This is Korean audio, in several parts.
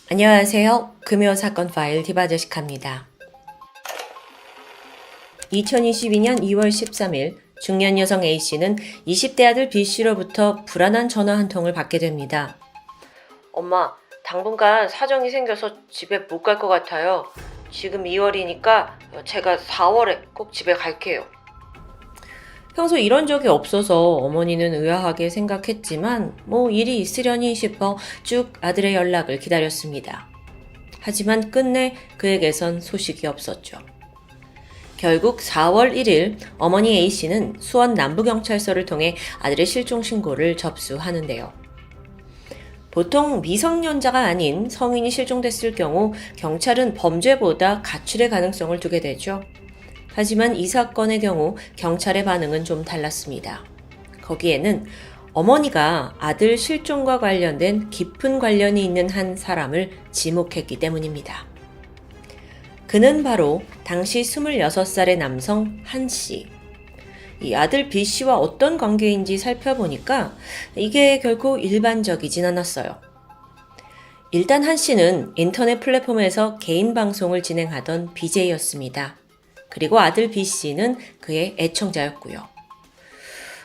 안녕하세요. 금요 사건 파일 디바제시카입니다. 2022년 2월 13일 중년 여성 A씨는 20대 아들 B씨로부터 불안한 전화 한 통을 받게 됩니다. 엄마, 당분간 사정이 생겨서 집에 못 갈 것 같아요. 지금 2월이니까 제가 4월에 꼭 집에 갈게요. 평소 이런 적이 없어서 어머니는 의아하게 생각했지만 일이 있으려니 싶어 쭉 아들의 연락을 기다렸습니다. 하지만 끝내 그에게선 소식이 없었죠. 결국 4월 1일 어머니 A씨는 수원 남부경찰서를 통해 아들의 실종 신고를 접수하는데요. 보통 미성년자가 아닌 성인이 실종됐을 경우 경찰은 범죄보다 가출의 가능성을 두게 되죠. 하지만 이 사건의 경우 경찰의 반응은 좀 달랐습니다. 거기에는 어머니가 아들 실종과 관련된 깊은 관련이 있는 한 사람을 지목했기 때문입니다. 그는 바로 당시 26살의 남성 한 씨. 이 아들 B 씨와 어떤 관계인지 살펴보니까 이게 결코 일반적이진 않았어요. 일단 한 씨는 인터넷 플랫폼에서 개인 방송을 진행하던 BJ였습니다. 그리고 아들 B 씨는 그의 애청자였고요.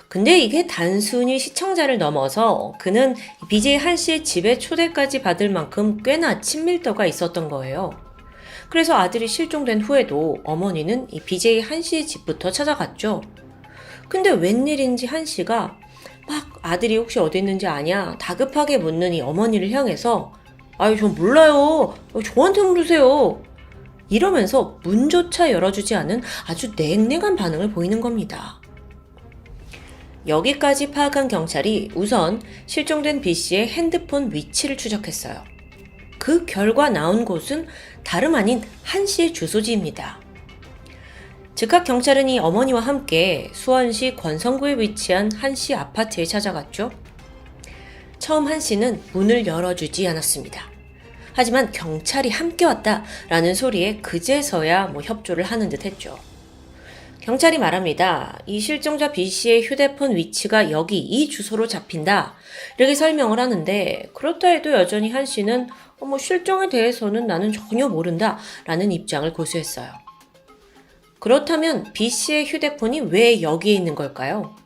근데 이게 단순히 시청자를 넘어서 그는 BJ 한 씨의 집에 초대까지 받을 만큼 꽤나 친밀도가 있었던 거예요. 그래서 아들이 실종된 후에도 어머니는 이 BJ 한 씨의 집부터 찾아갔죠. 근데 웬일인지 한 씨가 막 아들이 혹시 어디 있는지 아냐 다급하게 묻는 이 어머니를 향해서 아유 전 몰라요. 저한테 물으세요. 이러면서 문조차 열어주지 않은 아주 냉랭한 반응을 보이는 겁니다. 여기까지 파악한 경찰이 우선 실종된 B씨의 핸드폰 위치를 추적했어요. 그 결과 나온 곳은 다름 아닌 한 씨의 주소지입니다. 즉각 경찰은 이 어머니와 함께 수원시 권성구에 위치한 한 씨 아파트에 찾아갔죠. 처음 한 씨는 문을 열어주지 않았습니다. 하지만 경찰이 함께 왔다라는 소리에 그제서야 협조를 하는 듯 했죠. 경찰이 말합니다. 이 실종자 B씨의 휴대폰 위치가 여기 이 주소로 잡힌다. 이렇게 설명을 하는데 그렇다 해도 여전히 한 씨는 실종에 대해서는 나는 전혀 모른다 라는 입장을 고수했어요. 그렇다면 B씨의 휴대폰이 왜 여기에 있는 걸까요?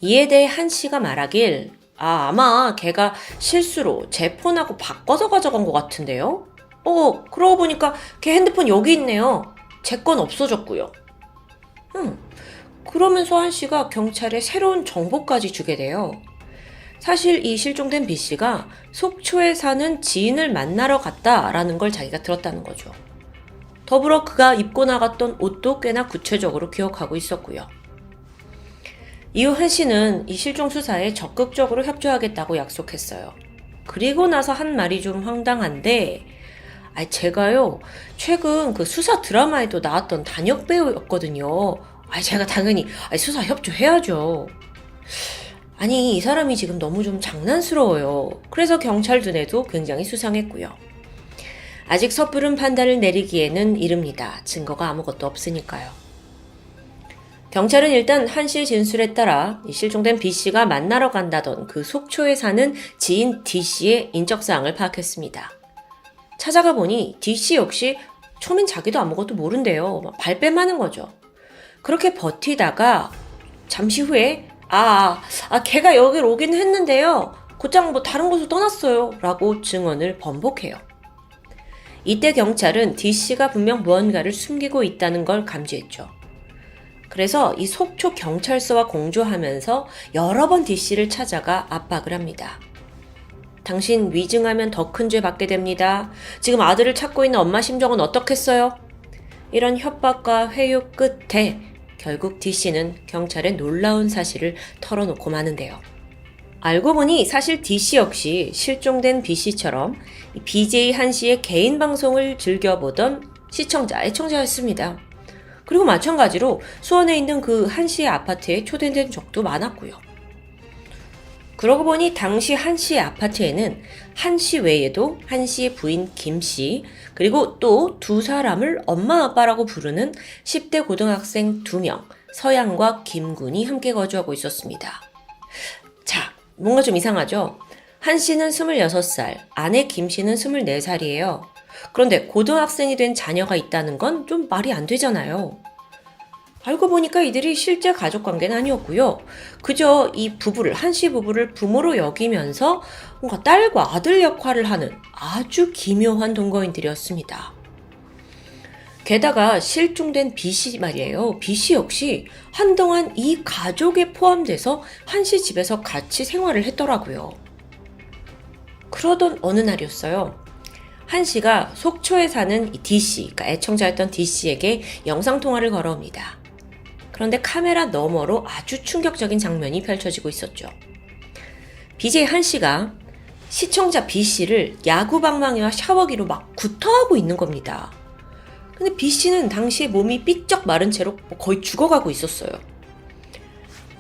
이에 대해 한 씨가 말하길 아마 걔가 실수로 제 폰하고 바꿔서 가져간 것 같은데요? 그러고 보니까 걔 핸드폰 여기 있네요. 제 건 없어졌고요. 그러면서 한 씨가 경찰에 새로운 정보까지 주게 돼요. 사실 이 실종된 B 씨가 속초에 사는 지인을 만나러 갔다라는 걸 자기가 들었다는 거죠. 더불어 그가 입고 나갔던 옷도 꽤나 구체적으로 기억하고 있었고요. 이후 한 씨는 이 실종 수사에 적극적으로 협조하겠다고 약속했어요. 그리고 나서 한 말이 좀 황당한데 제가요 최근 그 수사 드라마에도 나왔던 단역 배우였거든요. 제가 당연히 수사 협조해야죠. 이 사람이 지금 너무 좀 장난스러워요. 그래서 경찰 눈에도 굉장히 수상했고요. 아직 섣부른 판단을 내리기에는 이릅니다. 증거가 아무것도 없으니까요. 경찰은 일단 한 씨의 진술에 따라 실종된 B 씨가 만나러 간다던 그 속초에 사는 지인 D 씨의 인적사항을 파악했습니다. 찾아가 보니 D 씨 역시 처음엔 자기도 아무것도 모른대요. 발뺌하는 거죠. 그렇게 버티다가 잠시 후에 걔가 여길 오긴 했는데요. 곧장 다른 곳으로 떠났어요. 라고 증언을 번복해요. 이때 경찰은 D 씨가 분명 무언가를 숨기고 있다는 걸 감지했죠. 그래서 이 속초 경찰서와 공조하면서 여러 번 D 씨를 찾아가 압박을 합니다. 당신 위증하면 더 큰 죄 받게 됩니다. 지금 아들을 찾고 있는 엄마 심정은 어떻겠어요? 이런 협박과 회유 끝에 결국 D 씨는 경찰에 놀라운 사실을 털어놓고 마는데요. 알고 보니 사실 D 씨 역시 실종된 B 씨처럼 BJ 한 씨의 개인 방송을 즐겨보던 시청자, 애청자였습니다. 그리고 마찬가지로 수원에 있는 그 한 씨의 아파트에 초대된 적도 많았고요. 그러고 보니 당시 한 씨의 아파트에는 한 씨 외에도 한 씨의 부인 김 씨, 그리고 또 두 사람을 엄마 아빠라고 부르는 10대 고등학생 2명, 서양과 김군이 함께 거주하고 있었습니다. 자, 뭔가 좀 이상하죠? 한 씨는 26살, 아내 김 씨는 24살이에요. 그런데 고등학생이 된 자녀가 있다는 건 좀 말이 안 되잖아요. 알고 보니까 이들이 실제 가족 관계는 아니었고요. 그저 이 부부를, 한 씨 부부를 부모로 여기면서 뭔가 딸과 아들 역할을 하는 아주 기묘한 동거인들이었습니다. 게다가 실종된 B 씨 말이에요. B 씨 역시 한동안 이 가족에 포함돼서 한 씨 집에서 같이 생활을 했더라고요. 그러던 어느 날이었어요. 한 씨가 속초에 사는 D 씨, 그러니까 애청자였던 D 씨에게 영상통화를 걸어옵니다. 그런데 카메라 너머로 아주 충격적인 장면이 펼쳐지고 있었죠. BJ 한 씨가 시청자 B 씨를 야구방망이와 샤워기로 막 구타하고 있는 겁니다. 근데 B 씨는 당시에 몸이 삐쩍 마른 채로 거의 죽어가고 있었어요.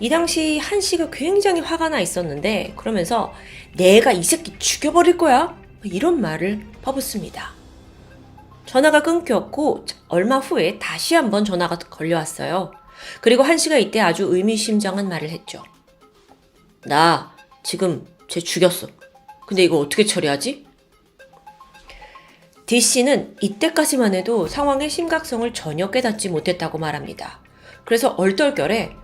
이 당시 한 씨가 굉장히 화가 나 있었는데 그러면서 내가 이 새끼 죽여버릴 거야? 이런 말을 퍼붓습니다. 전화가 끊겼고 얼마 후에 다시 한번 전화가 걸려왔어요. 그리고 한 씨가 이때 아주 의미심장한 말을 했죠. 나 지금 쟤 죽였어. 근데 이거 어떻게 처리하지? D 씨는 이때까지만 해도 상황의 심각성을 전혀 깨닫지 못했다고 말합니다. 그래서 얼떨결에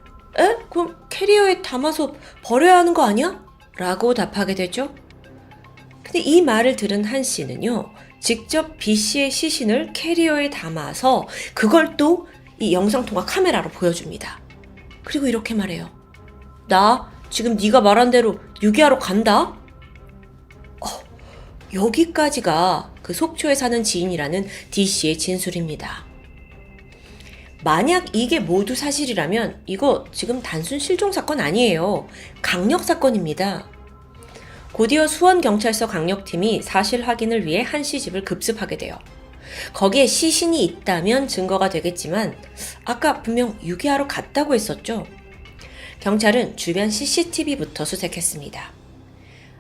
그럼 캐리어에 담아서 버려야 하는 거 아니야? 라고 답하게 되죠. 근데 이 말을 들은 한 씨는요. 직접 B 씨의 시신을 캐리어에 담아서 그걸 또 이 영상통화 카메라로 보여줍니다. 그리고 이렇게 말해요. 나 지금 네가 말한 대로 유기하러 간다? 여기까지가 그 속초에 사는 지인이라는 D 씨의 진술입니다. 만약 이게 모두 사실이라면 이거 지금 단순 실종사건 아니에요. 강력사건입니다. 곧이어 수원경찰서 강력팀이 사실 확인을 위해 한 씨 집을 급습하게 돼요. 거기에 시신이 있다면 증거가 되겠지만 아까 분명 유기하러 갔다고 했었죠. 경찰은 주변 CCTV부터 수색했습니다.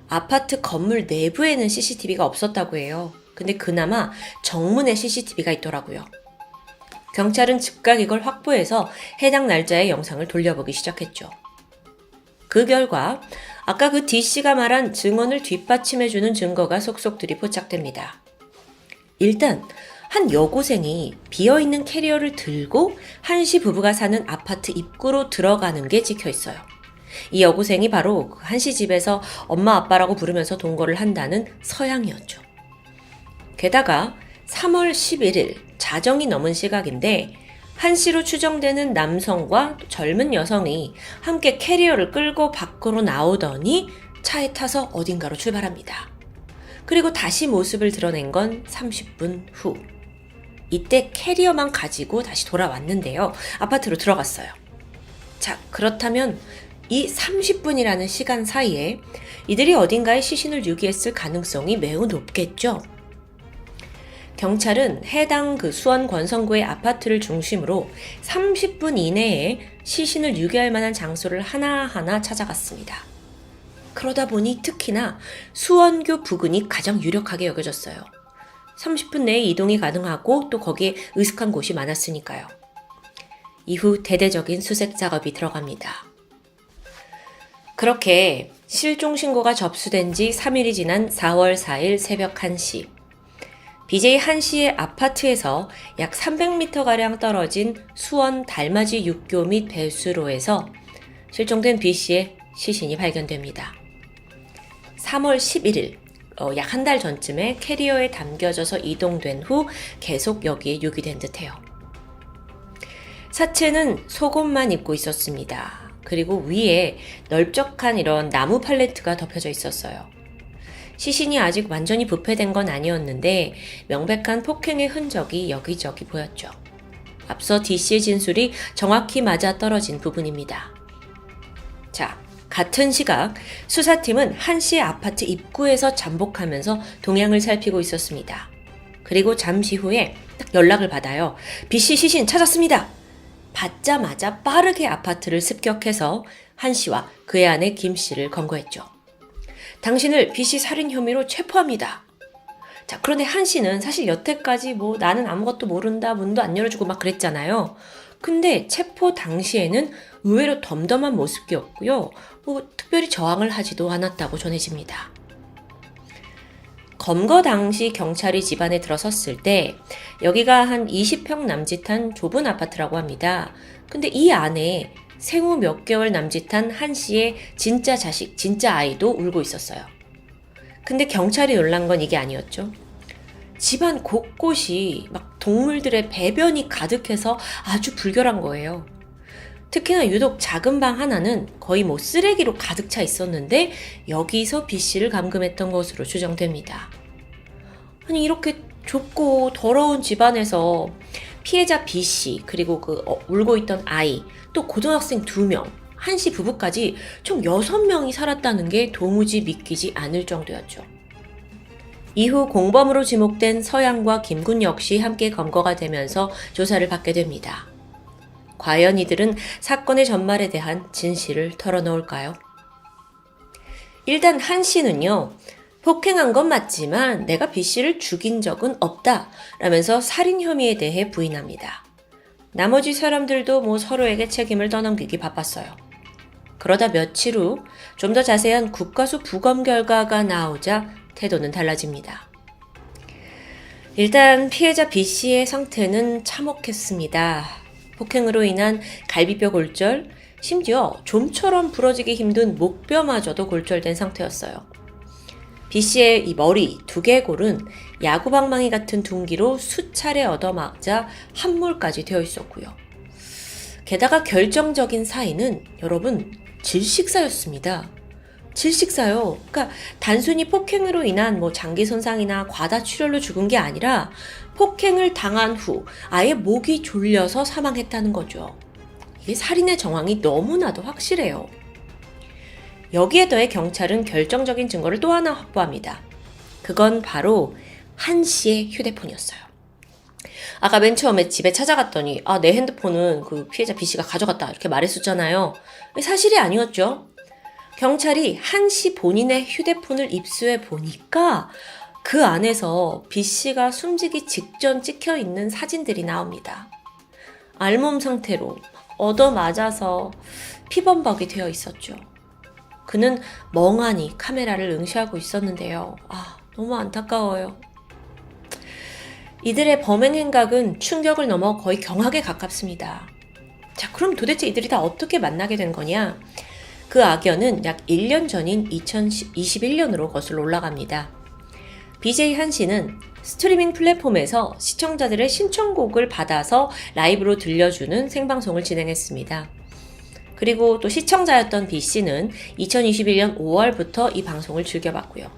아파트 건물 내부에는 CCTV가 없었다고 해요. 근데 그나마 정문에 CCTV가 있더라고요. 경찰은 즉각 이걸 확보해서 해당 날짜의 영상을 돌려보기 시작했죠. 그 결과 아까 그 D씨가 말한 증언을 뒷받침해주는 증거가 속속들이 포착됩니다. 일단 한 여고생이 비어있는 캐리어를 들고 한 씨 부부가 사는 아파트 입구로 들어가는 게 찍혀있어요. 이 여고생이 바로 한 씨 집에서 엄마 아빠라고 부르면서 동거를 한다는 서양이었죠. 게다가 3월 11일 자정이 넘은 시각인데 한 씨로 추정되는 남성과 젊은 여성이 함께 캐리어를 끌고 밖으로 나오더니 차에 타서 어딘가로 출발합니다. 그리고 다시 모습을 드러낸 건 30분 후. 이때 캐리어만 가지고 다시 돌아왔는데요. 아파트로 들어갔어요. 자, 그렇다면 이 30분이라는 시간 사이에 이들이 어딘가에 시신을 유기했을 가능성이 매우 높겠죠. 경찰은 해당 그 수원 권성구의 아파트를 중심으로 30분 이내에 시신을 유기할 만한 장소를 하나하나 찾아갔습니다. 그러다 보니 특히나 수원교 부근이 가장 유력하게 여겨졌어요. 30분 내에 이동이 가능하고 또 거기에 으슥한 곳이 많았으니까요. 이후 대대적인 수색 작업이 들어갑니다. 그렇게 실종 신고가 접수된 지 3일이 지난 4월 4일 새벽 1시. BJ 한 씨의 아파트에서 약 300m가량 떨어진 수원 달맞이 육교 및 배수로에서 실종된 B 씨의 시신이 발견됩니다. 3월 11일, 약 한 달 전쯤에 캐리어에 담겨져서 이동된 후 계속 여기에 유기된 듯해요. 사체는 속옷만 입고 있었습니다. 그리고 위에 넓적한 이런 나무 팔레트가 덮여져 있었어요. 시신이 아직 완전히 부패된 건 아니었는데 명백한 폭행의 흔적이 여기저기 보였죠. 앞서 D씨의 진술이 정확히 맞아떨어진 부분입니다. 자, 같은 시각 수사팀은 한 씨의 아파트 입구에서 잠복하면서 동향을 살피고 있었습니다. 그리고 잠시 후에 딱 연락을 받아요. B씨 시신 찾았습니다. 받자마자 빠르게 아파트를 습격해서 한 씨와 그의 아내 김 씨를 검거했죠. 당신을 B씨 살인 혐의로 체포합니다. 자, 그런데 한 씨는 사실 여태까지 나는 아무것도 모른다, 문도 안 열어주고 막 그랬잖아요. 근데 체포 당시에는 의외로 덤덤한 모습이었고요. 특별히 저항을 하지도 않았다고 전해집니다. 검거 당시 경찰이 집안에 들어섰을 때 여기가 한 20평 남짓한 좁은 아파트라고 합니다. 근데 이 안에 생후 몇 개월 남짓한 한 씨의 진짜 자식, 진짜 아이도 울고 있었어요. 근데 경찰이 놀란 건 이게 아니었죠. 집안 곳곳이 막 동물들의 배변이 가득해서 아주 불결한 거예요. 특히나 유독 작은 방 하나는 거의 뭐 쓰레기로 가득 차 있었는데 여기서 B 씨를 감금했던 것으로 추정됩니다. 아니 이렇게 좁고 더러운 집안에서 피해자 B 씨 그리고 울고 있던 아이 또 고등학생 2명 한 씨 부부까지 총 6명이 살았다는 게 도무지 믿기지 않을 정도였죠. 이후 공범으로 지목된 서양과 김군 역시 함께 검거가 되면서 조사를 받게 됩니다. 과연 이들은 사건의 전말에 대한 진실을 털어놓을까요? 일단 한 씨는요, 폭행한 건 맞지만 내가 B 씨를 죽인 적은 없다 라면서 살인 혐의에 대해 부인합니다. 나머지 사람들도 뭐 서로에게 책임을 떠넘기기 바빴어요. 그러다 며칠 후 좀 더 자세한 국과수 부검 결과가 나오자 태도는 달라집니다. 일단 피해자 B 씨의 상태는 참혹했습니다. 폭행으로 인한 갈비뼈 골절, 심지어 좀처럼 부러지기 힘든 목뼈마저도 골절된 상태였어요. B 씨의 이 머리, 두개골은 야구방망이 같은 둔기로 수차례 얻어맞아 함몰까지 되어 있었고요. 게다가 결정적인 사인은 여러분 질식사였습니다. 질식사요. 그러니까 단순히 폭행으로 인한 장기 손상이나 과다출혈로 죽은 게 아니라 폭행을 당한 후 아예 목이 졸려서 사망했다는 거죠. 이게 살인의 정황이 너무나도 확실해요. 여기에 더해 경찰은 결정적인 증거를 또 하나 확보합니다. 그건 바로 한 씨의 휴대폰이었어요. 아까 맨 처음에 집에 찾아갔더니 내 핸드폰은 그 피해자 B 씨가 가져갔다 이렇게 말했었잖아요. 사실이 아니었죠. 경찰이 한 씨 본인의 휴대폰을 입수해 보니까 그 안에서 B 씨가 숨지기 직전 찍혀 있는 사진들이 나옵니다. 알몸 상태로 얻어맞아서 피범벅이 되어 있었죠. 그는 멍하니 카메라를 응시하고 있었는데요. 너무 안타까워요. 이들의 범행 행각은 충격을 넘어 거의 경악에 가깝습니다. 자, 그럼 도대체 이들이 다 어떻게 만나게 된 거냐? 그 악연은 약 1년 전인 2021년으로 거슬러 올라갑니다. BJ 한 씨는 스트리밍 플랫폼에서 시청자들의 신청곡을 받아서 라이브로 들려주는 생방송을 진행했습니다. 그리고 또 시청자였던 B 씨는 2021년 5월부터 이 방송을 즐겨봤고요.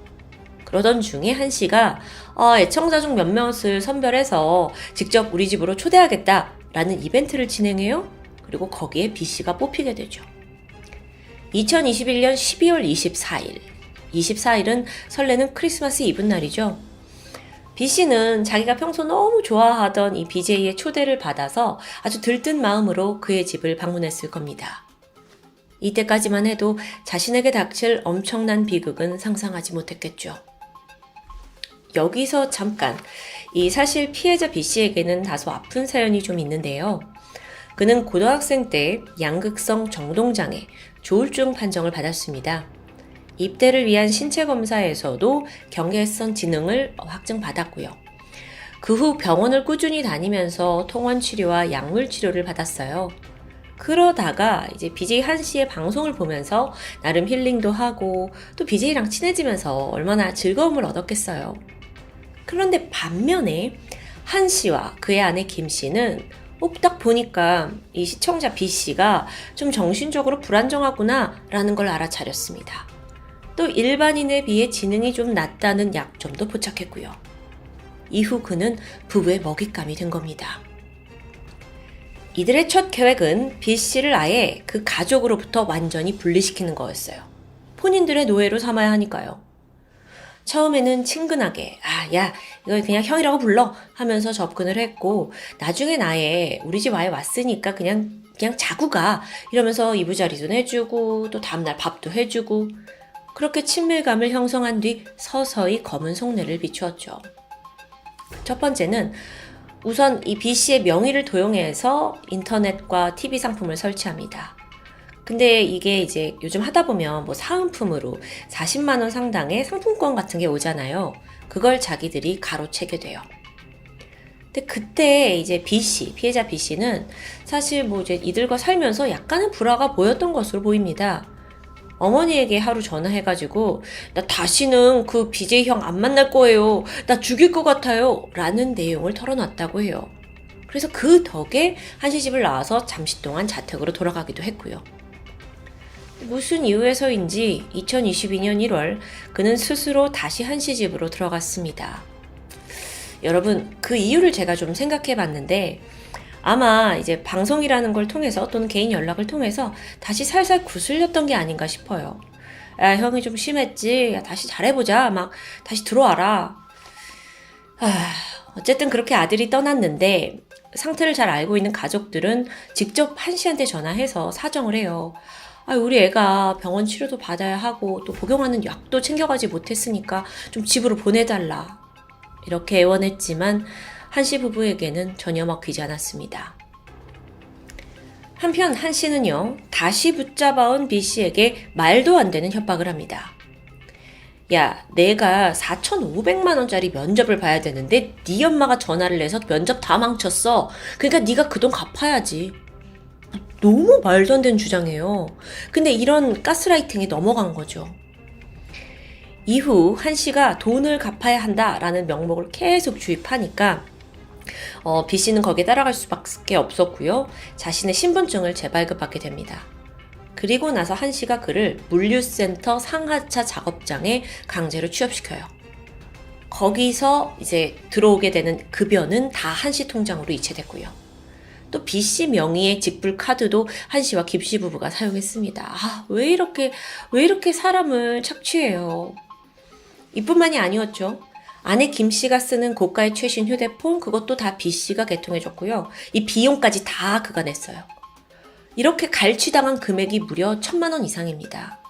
그러던 중에 한 씨가 애청자 중 몇몇을 선별해서 직접 우리 집으로 초대하겠다라는 이벤트를 진행해요. 그리고 거기에 B 씨가 뽑히게 되죠. 2021년 12월 24일. 24일은 설레는 크리스마스 이브 날이죠. B 씨는 자기가 평소 너무 좋아하던 이 BJ의 초대를 받아서 아주 들뜬 마음으로 그의 집을 방문했을 겁니다. 이때까지만 해도 자신에게 닥칠 엄청난 비극은 상상하지 못했겠죠. 여기서 잠깐, 이 사실 피해자 B 씨에게는 다소 아픈 사연이 좀 있는데요. 그는 고등학생 때 양극성 정동장애, 조울증 판정을 받았습니다. 입대를 위한 신체 검사에서도 경계선 지능을 확증받았고요. 그 후 병원을 꾸준히 다니면서 통원 치료와 약물 치료를 받았어요. 그러다가 이제 BJ 한 씨의 방송을 보면서 나름 힐링도 하고 또 BJ랑 친해지면서 얼마나 즐거움을 얻었겠어요. 그런데 반면에 한 씨와 그의 아내 김 씨는 딱 보니까 이 시청자 B 씨가 좀 정신적으로 불안정하구나 라는 걸 알아차렸습니다. 또 일반인에 비해 지능이 좀 낮다는 약점도 포착했고요. 이후 그는 부부의 먹잇감이 된 겁니다. 이들의 첫 계획은 B 씨를 아예 그 가족으로부터 완전히 분리시키는 거였어요. 본인들의 노예로 삼아야 하니까요. 처음에는 친근하게 야 이거 그냥 형이라고 불러 하면서 접근을 했고 나중엔 아예 우리 집 아예 왔으니까 그냥 자고 가 이러면서 이부자리도 해주고 또 다음날 밥도 해주고 그렇게 친밀감을 형성한 뒤 서서히 검은 속내를 비추었죠. 첫 번째는 우선 이 B 씨의 명의를 도용해서 인터넷과 TV 상품을 설치합니다. 근데 이게 이제 요즘 하다 보면 사은품으로 40만 원 상당의 상품권 같은 게 오잖아요. 그걸 자기들이 가로채게 돼요. 근데 그때 이제 B씨, 피해자 B씨는 사실 뭐 이제 이들과 살면서 약간은 불화가 보였던 것으로 보입니다. 어머니에게 하루 전화해가지고 나 다시는 그 BJ 형 안 만날 거예요. 나 죽일 것 같아요. 라는 내용을 털어놨다고 해요. 그래서 그 덕에 한씨 집을 나와서 잠시 동안 자택으로 돌아가기도 했고요. 무슨 이유에서인지 2022년 1월 그는 스스로 다시 한씨 집으로 들어갔습니다. 여러분, 그 이유를 제가 좀 생각해 봤는데 아마 이제 방송이라는 걸 통해서 또는 개인 연락을 통해서 다시 살살 구슬렸던 게 아닌가 싶어요. 야, 형이 좀 심했지. 야, 다시 잘해보자. 막 다시 들어와라. 어쨌든 그렇게 아들이 떠났는데 상태를 잘 알고 있는 가족들은 직접 한씨한테 전화해서 사정을 해요. 우리 애가 병원 치료도 받아야 하고 또 복용하는 약도 챙겨가지 못했으니까 좀 집으로 보내달라. 이렇게 애원했지만 한씨 부부에게는 전혀 먹히지 않았습니다. 한편 한씨는요, 다시 붙잡아온 B씨에게 말도 안 되는 협박을 합니다. 야, 내가 4,500만 원짜리 면접을 봐야 되는데 네 엄마가 전화를 해서 면접 다 망쳤어. 그러니까 네가 그 돈 갚아야지. 너무 말도 안 되는 주장이에요. 근데 이런 가스라이팅에 넘어간 거죠. 이후 한씨가 돈을 갚아야 한다라는 명목을 계속 주입하니까 B씨는 거기에 따라갈 수밖에 없었고요. 자신의 신분증을 재발급받게 됩니다. 그리고 나서 한씨가 그를 물류센터 상하차 작업장에 강제로 취업시켜요. 거기서 이제 들어오게 되는 급여는 다 한씨 통장으로 이체됐고요. 또 B씨 명의의 직불 카드도 한씨와 김씨 부부가 사용했습니다. 왜 이렇게 사람을 착취해요? 이뿐만이 아니었죠. 아내 김씨가 쓰는 고가의 최신 휴대폰, 그것도 다 B씨가 개통해줬고요. 이 비용까지 다 그가 냈어요. 이렇게 갈취당한 금액이 무려 1,000만 원 이상입니다.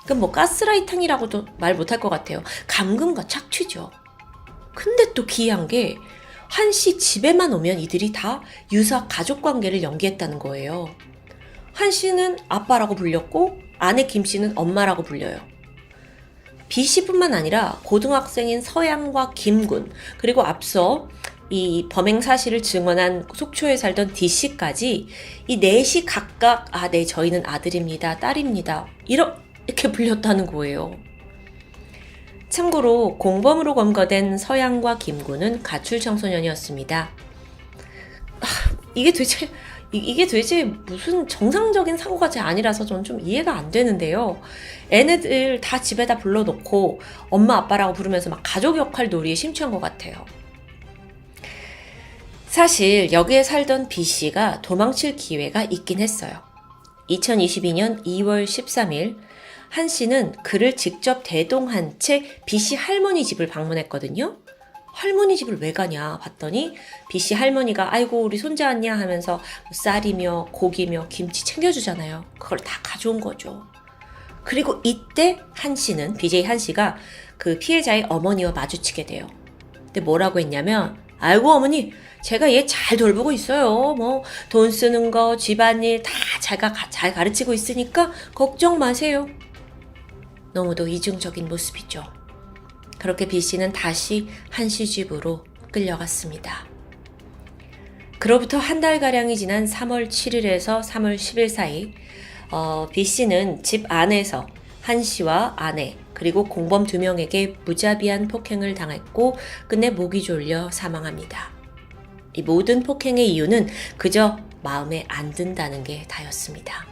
그럼 뭐 가스라이팅이라고도 말 못할 것 같아요. 감금과 착취죠. 근데 또 기이한 게 한씨 집에만 오면 이들이 다 유사 가족관계를 연기했다는 거예요. 한씨는 아빠라고 불렸고 아내 김씨는 엄마라고 불려요. B씨뿐만 아니라 고등학생인 서양과 김군, 그리고 앞서 이 범행 사실을 증언한 속초에 살던 D씨까지 이 넷이 각각 네, 저희는 아들입니다, 딸입니다, 이렇게 불렸다는 거예요. 참고로 공범으로 검거된 서양과 김군은 가출 청소년이었습니다. 이게 도대체 무슨 정상적인 사고가 제 아니라서 저는 좀 이해가 안 되는데요. 애네들 다 집에다 불러놓고 엄마 아빠라고 부르면서 막 가족 역할 놀이에 심취한 것 같아요. 사실 여기에 살던 B씨가 도망칠 기회가 있긴 했어요. 2022년 2월 13일 한씨는 그를 직접 대동한 채 B씨 할머니 집을 방문했거든요. 할머니 집을 왜 가냐 봤더니 B씨 할머니가 아이고 우리 손자 왔냐 하면서 쌀이며 고기며 김치 챙겨주잖아요. 그걸 다 가져온 거죠. 그리고 이때 한씨는 BJ 한씨가 그 피해자의 어머니와 마주치게 돼요. 근데 뭐라고 했냐면 아이고 어머니 제가 얘 잘 돌보고 있어요. 뭐 돈 쓰는 거 집안일 다 제가 잘 가르치고 있으니까 걱정 마세요. 너무도 이중적인 모습이죠. 그렇게 B씨는 다시 한씨 집으로 끌려갔습니다. 그로부터 한 달가량이 지난 3월 7일에서 3월 10일 사이 B씨는 집 안에서 한씨와 아내 그리고 공범 2명에게 무자비한 폭행을 당했고 끝내 목이 졸려 사망합니다. 이 모든 폭행의 이유는 그저 마음에 안 든다는 게 다였습니다.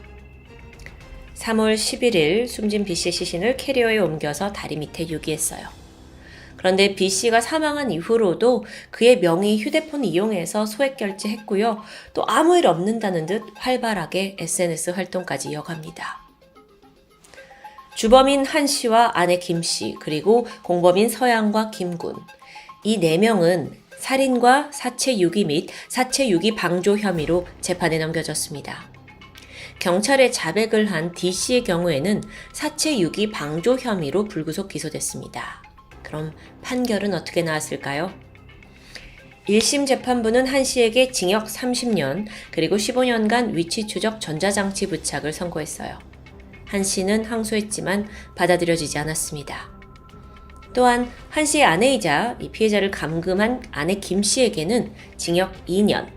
3월 11일 숨진 B씨의 시신을 캐리어에 옮겨서 다리 밑에 유기했어요. 그런데 B씨가 사망한 이후로도 그의 명의 휴대폰 이용해서 소액 결제했고요. 또 아무 일 없는다는 듯 활발하게 SNS 활동까지 이어갑니다. 주범인 한씨와 아내 김씨 그리고 공범인 서양과 김군 이 4명은 살인과 사체 유기 및 사체 유기 방조 혐의로 재판에 넘겨졌습니다. 경찰에 자백을 한 D씨의 경우에는 사체 유기 방조 혐의로 불구속 기소됐습니다. 그럼 판결은 어떻게 나왔을까요? 1심 재판부는 한씨에게 징역 30년 그리고 15년간 위치 추적 전자장치 부착을 선고했어요. 한씨는 항소했지만 받아들여지지 않았습니다. 또한 한 씨의 아내이자 이 피해자를 감금한 아내 김 씨에게는 징역 2년,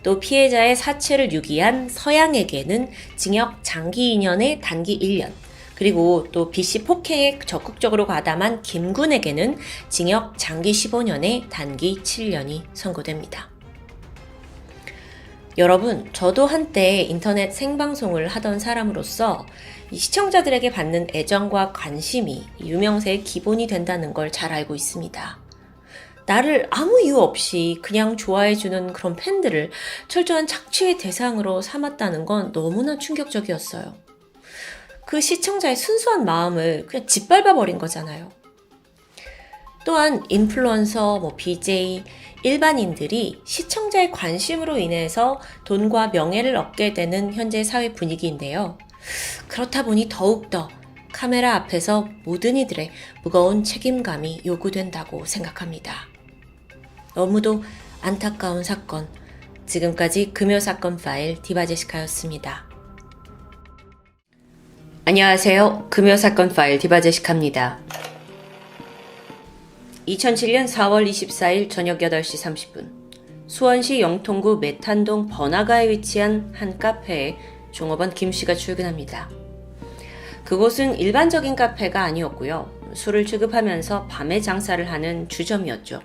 또 피해자의 사체를 유기한 서양에게는 징역 장기 2년에 단기 1년, 그리고 또 B 씨 폭행에 적극적으로 가담한 김군에게는 징역 장기 15년에 단기 7년이 선고됩니다. 여러분, 저도 한때 인터넷 생방송을 하던 사람으로서 이 시청자들에게 받는 애정과 관심이 유명세의 기본이 된다는 걸 잘 알고 있습니다. 나를 아무 이유 없이 그냥 좋아해주는 그런 팬들을 철저한 착취의 대상으로 삼았다는 건 너무나 충격적이었어요. 그 시청자의 순수한 마음을 그냥 짓밟아버린 거잖아요. 또한 인플루언서, BJ, 일반인들이 시청자의 관심으로 인해서 돈과 명예를 얻게 되는 현재 사회 분위기인데요. 그렇다 보니 더욱더 카메라 앞에서 모든 이들의 무거운 책임감이 요구된다고 생각합니다. 너무도 안타까운 사건, 지금까지 금요사건 파일 디바제시카였습니다. 안녕하세요. 금요사건 파일 디바제시카입니다. 2007년 4월 24일 저녁 8시 30분 수원시 영통구 메탄동 번화가에 위치한 한 카페에 종업원 김씨가 출근합니다. 그곳은 일반적인 카페가 아니었고요. 술을 취급하면서 밤에 장사를 하는 주점이었죠.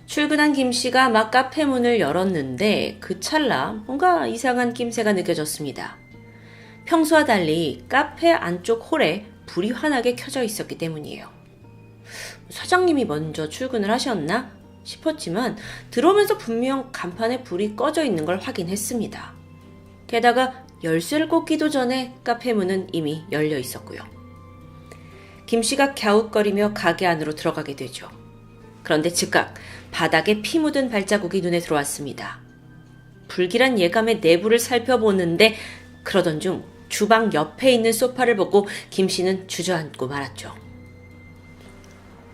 출근한 김씨가 막 카페 문을 열었는데 그 찰나 뭔가 이상한 낌새가 느껴졌습니다. 평소와 달리 카페 안쪽 홀에 불이 환하게 켜져 있었기 때문이에요. 사장님이 먼저 출근을 하셨나 싶었지만 들어오면서 분명 간판에 불이 꺼져 있는 걸 확인했습니다. 게다가 열쇠를 꽂기도 전에 카페 문은 이미 열려 있었고요. 김씨가 갸웃거리며 가게 안으로 들어가게 되죠. 그런데 즉각 바닥에 피 묻은 발자국이 눈에 들어왔습니다. 불길한 예감의 내부를 살펴보는데 그러던 중 주방 옆에 있는 소파를 보고 김씨는 주저앉고 말았죠.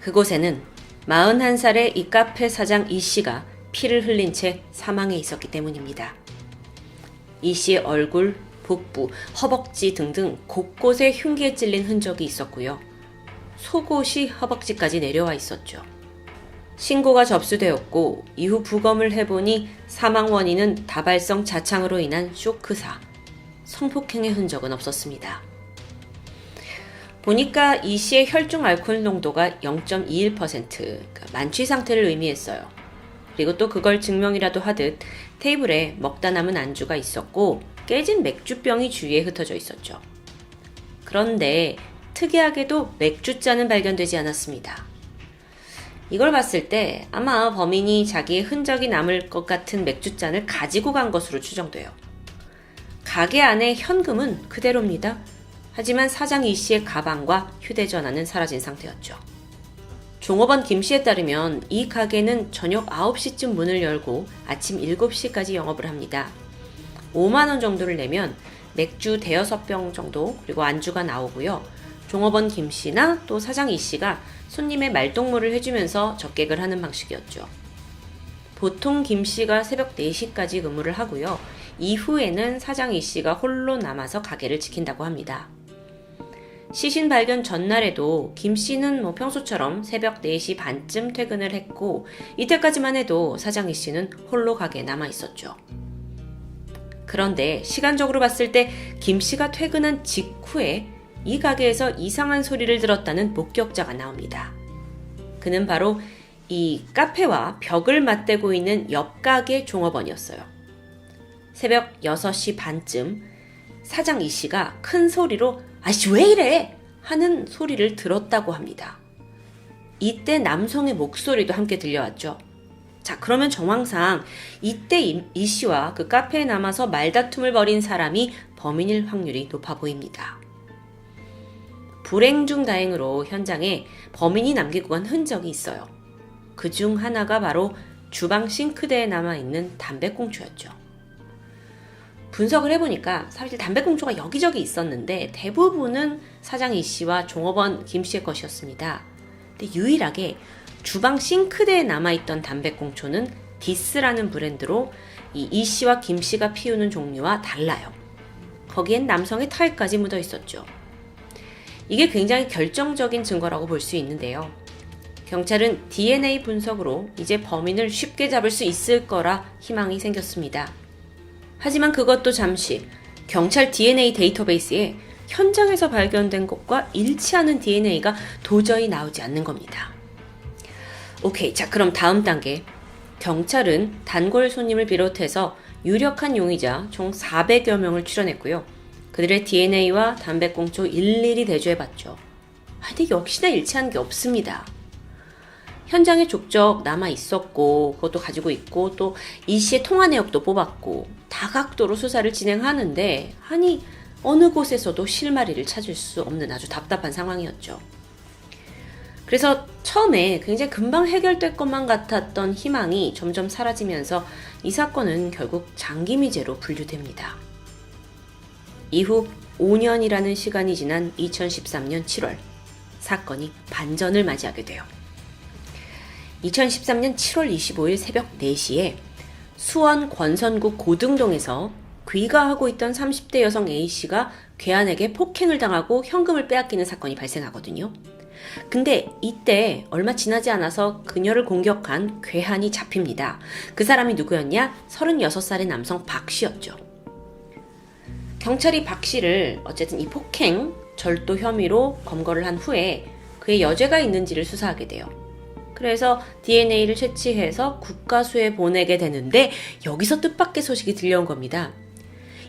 그곳에는 41살의 이 카페 사장 이씨가 피를 흘린 채 사망해 있었기 때문입니다. 이씨의 얼굴, 복부, 허벅지 등등 곳곳에 흉기에 찔린 흔적이 있었고요. 속옷이 허벅지까지 내려와 있었죠. 신고가 접수되었고 이후 부검을 해보니 사망 원인은 다발성 자창으로 인한 쇼크사, 성폭행의 흔적은 없었습니다. 보니까 이 씨의 혈중 알코올 농도가 0.21%, 그러니까 만취 상태를 의미했어요. 그리고 또 그걸 증명이라도 하듯 테이블에 먹다 남은 안주가 있었고 깨진 맥주병이 주위에 흩어져 있었죠. 그런데 특이하게도 맥주잔은 발견되지 않았습니다. 이걸 봤을 때 아마 범인이 자기의 흔적이 남을 것 같은 맥주잔을 가지고 간 것으로 추정돼요. 가게 안에 현금은 그대로입니다. 하지만 사장 이 씨의 가방과 휴대전화는 사라진 상태였죠. 종업원 김 씨에 따르면 이 가게는 저녁 9시쯤 문을 열고 아침 7시까지 영업을 합니다. 5만 원 정도를 내면 맥주 대여섯 병 정도 그리고 안주가 나오고요. 종업원 김 씨나 또 사장 이 씨가 손님의 말동무를 해주면서 적객을 하는 방식이었죠. 보통 김 씨가 새벽 4시까지 근무를 하고요. 이후에는 사장 이 씨가 홀로 남아서 가게를 지킨다고 합니다. 시신 발견 전날에도 김 씨는 평소처럼 새벽 4시 반쯤 퇴근을 했고 이때까지만 해도 사장 이 씨는 홀로 가게에 남아 있었죠. 그런데 시간적으로 봤을 때 김 씨가 퇴근한 직후에 이 가게에서 이상한 소리를 들었다는 목격자가 나옵니다. 그는 바로 이 카페와 벽을 맞대고 있는 옆 가게 종업원이었어요. 새벽 6시 반쯤 사장 이 씨가 큰 소리로 아씨 왜 이래? 하는 소리를 들었다고 합니다. 이때 남성의 목소리도 함께 들려왔죠. 자, 그러면 정황상 이때 이 씨와 그 카페에 남아서 말다툼을 벌인 사람이 범인일 확률이 높아 보입니다. 불행 중 다행으로 현장에 범인이 남기고 간 흔적이 있어요. 그 중 하나가 바로 주방 싱크대에 남아있는 담배꽁초였죠. 분석을 해보니까 사실 담배꽁초가 여기저기 있었는데 대부분은 사장 이 씨와 종업원 김 씨의 것이었습니다. 근데 유일하게 주방 싱크대에 남아있던 담배꽁초는 디스라는 브랜드로 이 씨와 김 씨가 피우는 종류와 달라요. 거기엔 남성의 탈까지 묻어 있었죠. 이게 굉장히 결정적인 증거라고 볼 수 있는데요. 경찰은 DNA 분석으로 이제 범인을 쉽게 잡을 수 있을 거라 희망이 생겼습니다. 하지만 그것도 잠시 경찰 DNA 데이터베이스에 현장에서 발견된 것과 일치하는 DNA가 도저히 나오지 않는 겁니다. 오케이, 자 그럼 다음 단계. 경찰은 단골 손님을 비롯해서 유력한 용의자 총 400여 명을 추려냈고요. 그들의 DNA와 담배꽁초 일일이 대조해봤죠. 근데 역시나 일치한 게 없습니다. 현장에 족적 남아 있었고 그것도 가지고 있고 또 이 씨의 통화 내역도 뽑았고 다각도로 수사를 진행하는데 아니 어느 곳에서도 실마리를 찾을 수 없는 아주 답답한 상황이었죠. 그래서 처음에 굉장히 금방 해결될 것만 같았던 희망이 점점 사라지면서 이 사건은 결국 장기미제로 분류됩니다. 이후 5년이라는 시간이 지난 2013년 7월 사건이 반전을 맞이하게 돼요. 2013년 7월 25일 새벽 4시에 수원 권선구 고등동에서 귀가하고 있던 30대 여성 A씨가 괴한에게 폭행을 당하고 현금을 빼앗기는 사건이 발생하거든요. 근데 이때 얼마 지나지 않아서 그녀를 공격한 괴한이 잡힙니다. 그 사람이 누구였냐? 36살의 남성 박씨였죠. 경찰이 박씨를 어쨌든 이 폭행, 절도 혐의로 검거를 한 후에 그의 여죄가 있는지를 수사하게 돼요. 그래서 DNA를 채취해서 국가수에 보내게 되는데 여기서 뜻밖의 소식이 들려온 겁니다.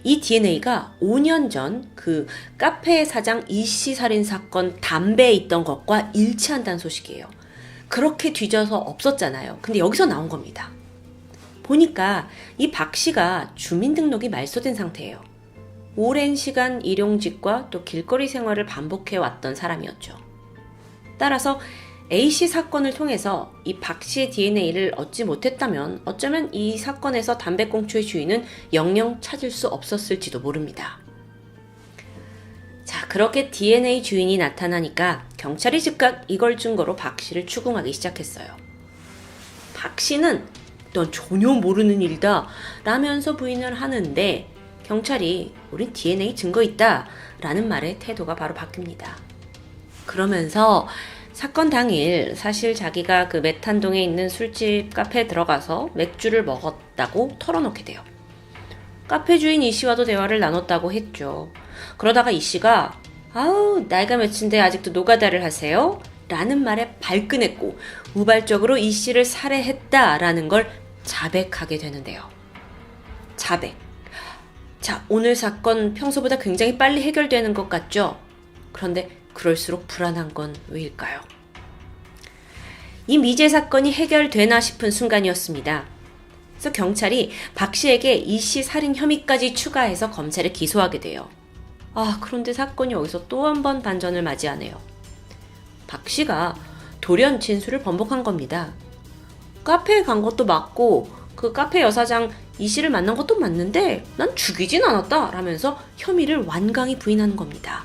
이 DNA가 5년 전 그 카페 사장 이씨 살인 사건 담배에 있던 것과 일치한다는 소식이에요. 그렇게 뒤져서 없었잖아요. 근데 여기서 나온 겁니다. 보니까 이 박 씨가 주민등록이 말소된 상태예요. 오랜 시간 일용직과 또 길거리 생활을 반복해왔던 사람이었죠. 따라서 A씨 사건을 통해서 이 박 씨의 DNA를 얻지 못했다면 어쩌면 이 사건에서 담배꽁초의 주인은 영영 찾을 수 없었을지도 모릅니다. 자, 그렇게 DNA 주인이 나타나니까 경찰이 즉각 이걸 증거로 박 씨를 추궁하기 시작했어요. 박 씨는 넌 전혀 모르는 일이다 라면서 부인을 하는데 경찰이 우린 DNA 증거 있다 라는 말에 태도가 바로 바뀝니다. 그러면서 사건 당일 사실 자기가 그 메탄동에 있는 술집 카페에 들어가서 맥주를 먹었다고 털어놓게 돼요. 카페 주인 이 씨와도 대화를 나눴다고 했죠. 그러다가 이 씨가 아우 나이가 몇인데 아직도 노가다를 하세요? 라는 말에 발끈했고 우발적으로 이 씨를 살해했다라는 걸 자백하게 되는데요. 자백. 자, 오늘 사건 평소보다 굉장히 빨리 해결되는 것 같죠? 그런데 그럴수록 불안한 건 왜일까요? 이 미제 사건이 해결되나 싶은 순간이었습니다. 그래서 경찰이 박 씨에게 이 씨 살인 혐의까지 추가해서 검찰에 기소하게 돼요. 그런데 사건이 여기서 또 한 번 반전을 맞이하네요. 박 씨가 돌연 진술을 번복한 겁니다. 카페에 간 것도 맞고 그 카페 여사장 이 씨를 만난 것도 맞는데 난 죽이진 않았다 라면서 혐의를 완강히 부인하는 겁니다.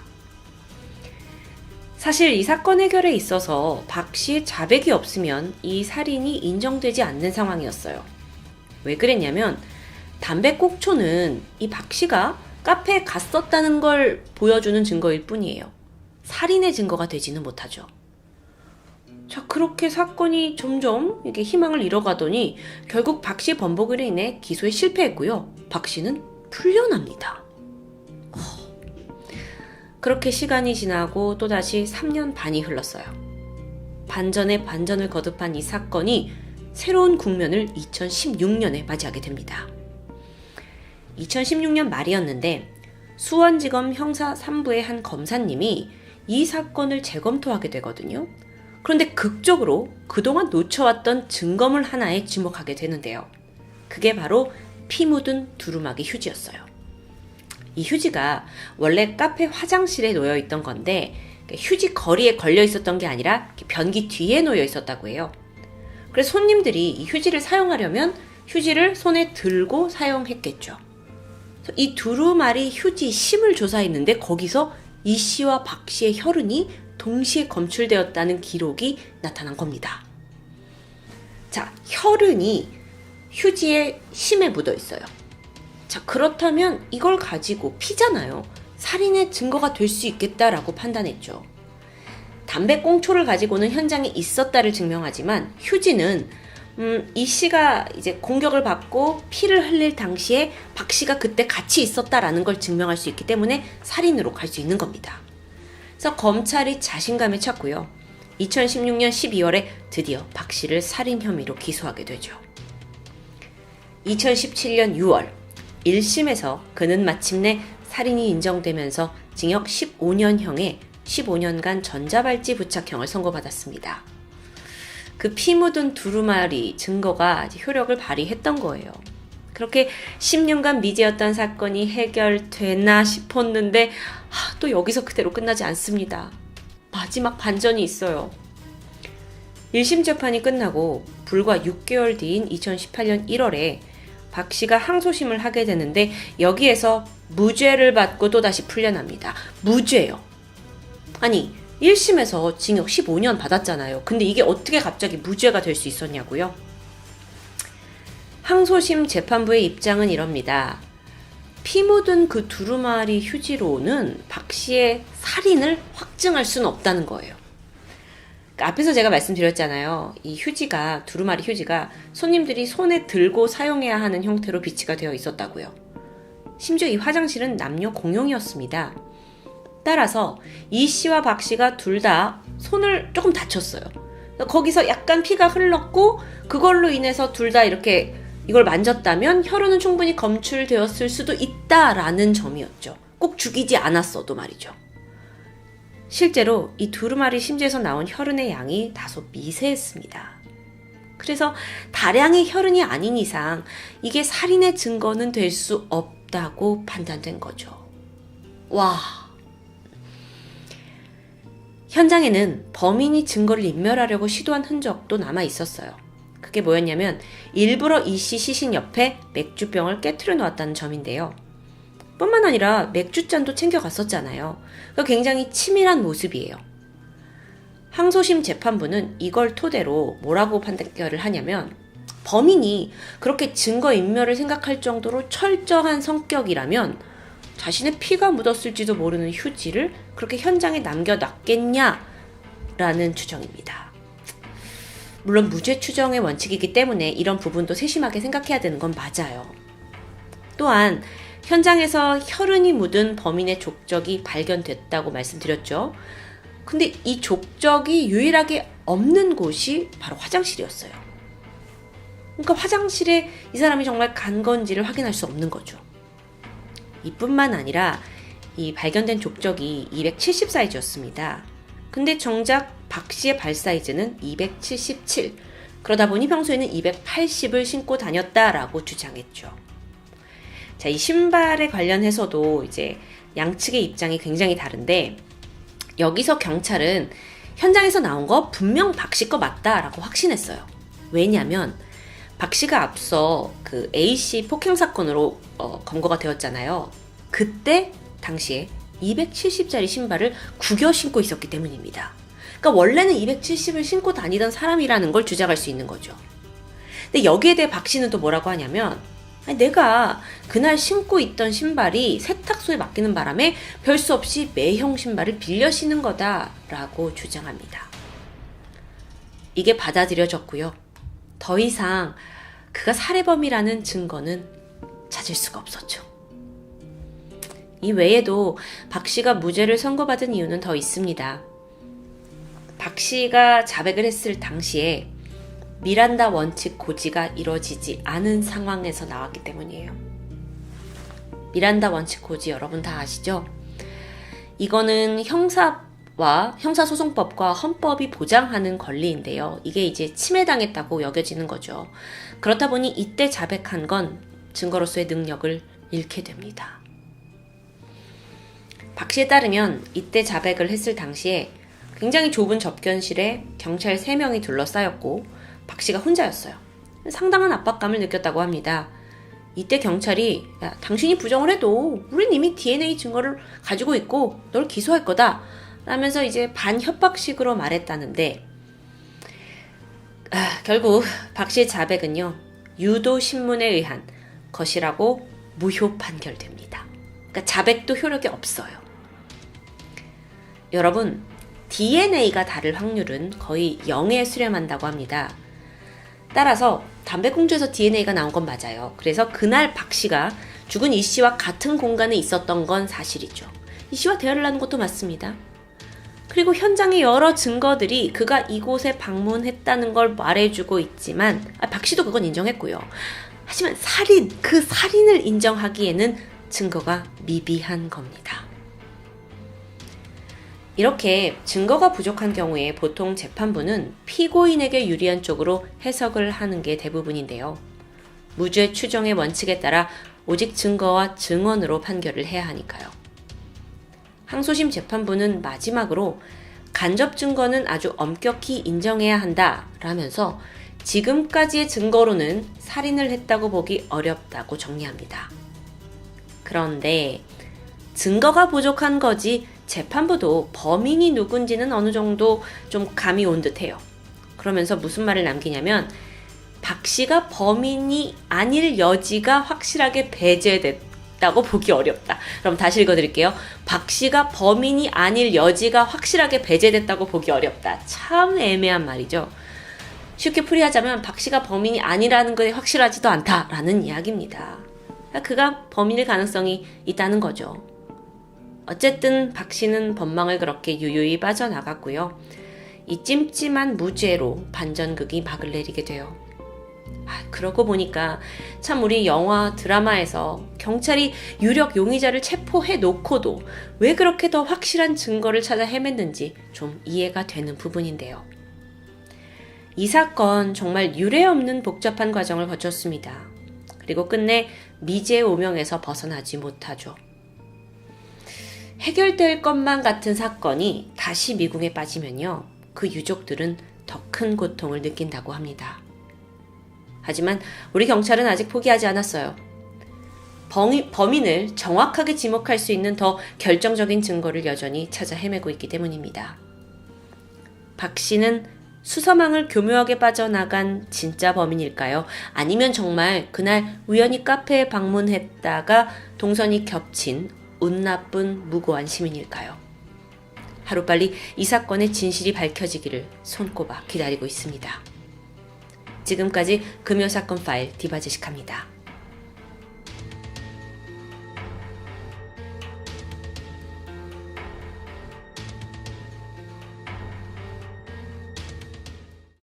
사실 이 사건 해결에 있어서 박 씨의 자백이 없으면 이 살인이 인정되지 않는 상황이었어요. 왜 그랬냐면 담배꽁초는 이 박 씨가 카페에 갔었다는 걸 보여주는 증거일 뿐이에요. 살인의 증거가 되지는 못하죠. 자, 그렇게 사건이 점점 이게 희망을 잃어가더니 결국 박 씨 번복으로 인해 기소에 실패했고요. 박 씨는 풀려납니다. 그렇게 시간이 지나고 또다시 3년 반이 흘렀어요. 반전에 반전을 거듭한 이 사건이 새로운 국면을 2016년에 맞이하게 됩니다. 2016년 말이었는데 수원지검 형사 3부의 한 검사님이 이 사건을 재검토하게 되거든요. 그런데 극적으로 그동안 놓쳐왔던 증거물 하나에 주목하게 되는데요. 그게 바로 피 묻은 두루마기 휴지였어요. 이 휴지가 원래 카페 화장실에 놓여 있던 건데 휴지 거리에 걸려 있었던 게 아니라 변기 뒤에 놓여 있었다고 해요. 그래서 손님들이 이 휴지를 사용하려면 휴지를 손에 들고 사용했겠죠. 이 두루마리 휴지 심을 조사했는데 거기서 이 씨와 박 씨의 혈흔이 동시에 검출되었다는 기록이 나타난 겁니다. 자, 혈흔이 휴지의 심에 묻어 있어요. 자, 그렇다면 이걸 가지고 피잖아요. 살인의 증거가 될 수 있겠다라고 판단했죠. 담배 꽁초를 가지고는 현장에 있었다를 증명하지만 휴지는 이 씨가 이제 공격을 받고 피를 흘릴 당시에 박 씨가 그때 같이 있었다라는 걸 증명할 수 있기 때문에 살인으로 갈 수 있는 겁니다. 그래서 검찰이 자신감에 찼고요. 2016년 12월에 드디어 박 씨를 살인 혐의로 기소하게 되죠. 2017년 6월 1심에서 그는 마침내 살인이 인정되면서 징역 15년형에 15년간 전자발찌 부착형을 선고받았습니다. 그 피 묻은 두루마리 증거가 효력을 발휘했던 거예요. 그렇게 10년간 미제였던 사건이 해결되나 싶었는데 또 여기서 그대로 끝나지 않습니다. 마지막 반전이 있어요. 1심 재판이 끝나고 불과 6개월 뒤인 2018년 1월에 박 씨가 항소심을 하게 되는데 여기에서 무죄를 받고 또다시 풀려납니다. 무죄요. 아니 1심에서 징역 15년 받았잖아요. 근데 이게 어떻게 갑자기 무죄가 될 수 있었냐고요? 항소심 재판부의 입장은 이럽니다. 피 묻은 그 두루마리 휴지로는 박 씨의 살인을 확증할 수는 없다는 거예요. 그러니까 앞에서 제가 말씀드렸잖아요. 이 휴지가, 두루마리 휴지가 손님들이 손에 들고 사용해야 하는 형태로 비치가 되어 있었다고요. 심지어 이 화장실은 남녀 공용이었습니다. 따라서 이 씨와 박 씨가 둘 다 손을 조금 다쳤어요. 거기서 약간 피가 흘렀고 그걸로 인해서 둘 다 이렇게 이걸 만졌다면 혈흔은 충분히 검출되었을 수도 있다라는 점이었죠. 꼭 죽이지 않았어도 말이죠. 실제로 이 두루마리 심지에서 나온 혈흔의 양이 다소 미세했습니다. 그래서 다량의 혈흔이 아닌 이상 이게 살인의 증거는 될 수 없다고 판단된 거죠. 와. 현장에는 범인이 증거를 인멸하려고 시도한 흔적도 남아 있었어요. 그게 뭐였냐면 일부러 이 씨 시신 옆에 맥주병을 깨트려 놓았다는 점인데요. 뿐만 아니라 맥주잔도 챙겨갔었잖아요. 굉장히 치밀한 모습이에요. 항소심 재판부는 이걸 토대로 뭐라고 판결을 하냐면 범인이 그렇게 증거인멸을 생각할 정도로 철저한 성격이라면 자신의 피가 묻었을지도 모르는 휴지를 그렇게 현장에 남겨놨겠냐라는 추정입니다. 물론 무죄 추정의 원칙이기 때문에 이런 부분도 세심하게 생각해야 되는 건 맞아요. 또한 현장에서 혈흔이 묻은 범인의 족적이 발견됐다고 말씀드렸죠. 근데 이 족적이 유일하게 없는 곳이 바로 화장실이었어요. 그러니까 화장실에 이 사람이 정말 간 건지를 확인할 수 없는 거죠. 이뿐만 아니라 이 발견된 족적이 270 사이즈였습니다. 근데 정작 박 씨의 발 사이즈는 277. 그러다 보니 평소에는 280을 신고 다녔다라고 주장했죠. 자, 이 신발에 관련해서도 이제 양측의 입장이 굉장히 다른데 여기서 경찰은 현장에서 나온 거 분명 박 씨 거 맞다라고 확신했어요. 왜냐면 박 씨가 앞서 그 A씨 폭행 사건으로 검거가 되었잖아요. 그때 당시에 270짜리 신발을 구겨 신고 있었기 때문입니다. 그러니까 원래는 270을 신고 다니던 사람이라는 걸 주장할 수 있는 거죠. 근데 여기에 대해 박 씨는 또 뭐라고 하냐면 아니, 내가 그날 신고 있던 신발이 세탁소에 맡기는 바람에 별 수 없이 매형 신발을 빌려 신은 거다라고 주장합니다. 이게 받아들여졌고요. 더 이상 그가 살해범이라는 증거는 찾을 수가 없었죠. 이 외에도 박 씨가 무죄를 선고받은 이유는 더 있습니다. 박 씨가 자백을 했을 당시에 미란다 원칙 고지가 이뤄지지 않은 상황에서 나왔기 때문이에요. 미란다 원칙 고지 여러분 다 아시죠? 이거는 형사소송법과 헌법이 보장하는 권리인데요. 이게 이제 침해당했다고 여겨지는 거죠. 그렇다 보니 이때 자백한 건 증거로서의 능력을 잃게 됩니다. 박 씨에 따르면 이때 자백을 했을 당시에 굉장히 좁은 접견실에 경찰 3명이 둘러싸였고 박 씨가 혼자였어요. 상당한 압박감을 느꼈다고 합니다. 이때 경찰이 야, 당신이 부정을 해도 우린 이미 DNA 증거를 가지고 있고 널 기소할 거다 라면서 이제 반협박식으로 말했다는데 결국 박 씨의 자백은요. 유도신문에 의한 것이라고 무효 판결됩니다. 그러니까 자백도 효력이 없어요. 여러분, DNA가 다를 확률은 거의 0에 수렴한다고 합니다. 따라서 담배꽁초에서 DNA가 나온 건 맞아요. 그래서 그날 박 씨가 죽은 이 씨와 같은 공간에 있었던 건 사실이죠. 이 씨와 대화를 나눈 것도 맞습니다. 그리고 현장의 여러 증거들이 그가 이곳에 방문했다는 걸 말해주고 있지만 박 씨도 그건 인정했고요. 하지만 그 살인을 인정하기에는 증거가 미비한 겁니다. 이렇게 증거가 부족한 경우에 보통 재판부는 피고인에게 유리한 쪽으로 해석을 하는 게 대부분인데요. 무죄 추정의 원칙에 따라 오직 증거와 증언으로 판결을 해야 하니까요. 항소심 재판부는 마지막으로 간접 증거는 아주 엄격히 인정해야 한다 라면서 지금까지의 증거로는 살인을 했다고 보기 어렵다고 정리합니다. 그런데 증거가 부족한 거지 재판부도 범인이 누군지는 어느 정도 좀 감이 온 듯해요. 그러면서 무슨 말을 남기냐면 박 씨가 범인이 아닐 여지가 확실하게 배제됐다고 보기 어렵다. 그럼 다시 읽어드릴게요. 박 씨가 범인이 아닐 여지가 확실하게 배제됐다고 보기 어렵다. 참 애매한 말이죠. 쉽게 풀이하자면 박 씨가 범인이 아니라는 것이 확실하지도 않다라는 이야기입니다. 그가 범인일 가능성이 있다는 거죠. 어쨌든 박 씨는 법망을 그렇게 유유히 빠져나갔고요. 이 찜찜한 무죄로 반전극이 막을 내리게 돼요. 그러고 보니까 참 우리 영화 드라마에서 경찰이 유력 용의자를 체포해 놓고도 왜 그렇게 더 확실한 증거를 찾아 헤맸는지 좀 이해가 되는 부분인데요. 이 사건 정말 유례없는 복잡한 과정을 거쳤습니다. 그리고 끝내 미제 오명에서 벗어나지 못하죠. 해결될 것만 같은 사건이 다시 미궁에 빠지면요. 그 유족들은 더 큰 고통을 느낀다고 합니다. 하지만 우리 경찰은 아직 포기하지 않았어요. 범인을 정확하게 지목할 수 있는 더 결정적인 증거를 여전히 찾아 헤매고 있기 때문입니다. 박 씨는 수서망을 교묘하게 빠져나간 진짜 범인일까요? 아니면 정말 그날 우연히 카페에 방문했다가 동선이 겹친 운 나쁜 무고한 시민일까요? 하루빨리 이 사건의 진실이 밝혀지기를 손꼽아 기다리고 있습니다. 지금까지 금요사건 파일 디바제시카입니다.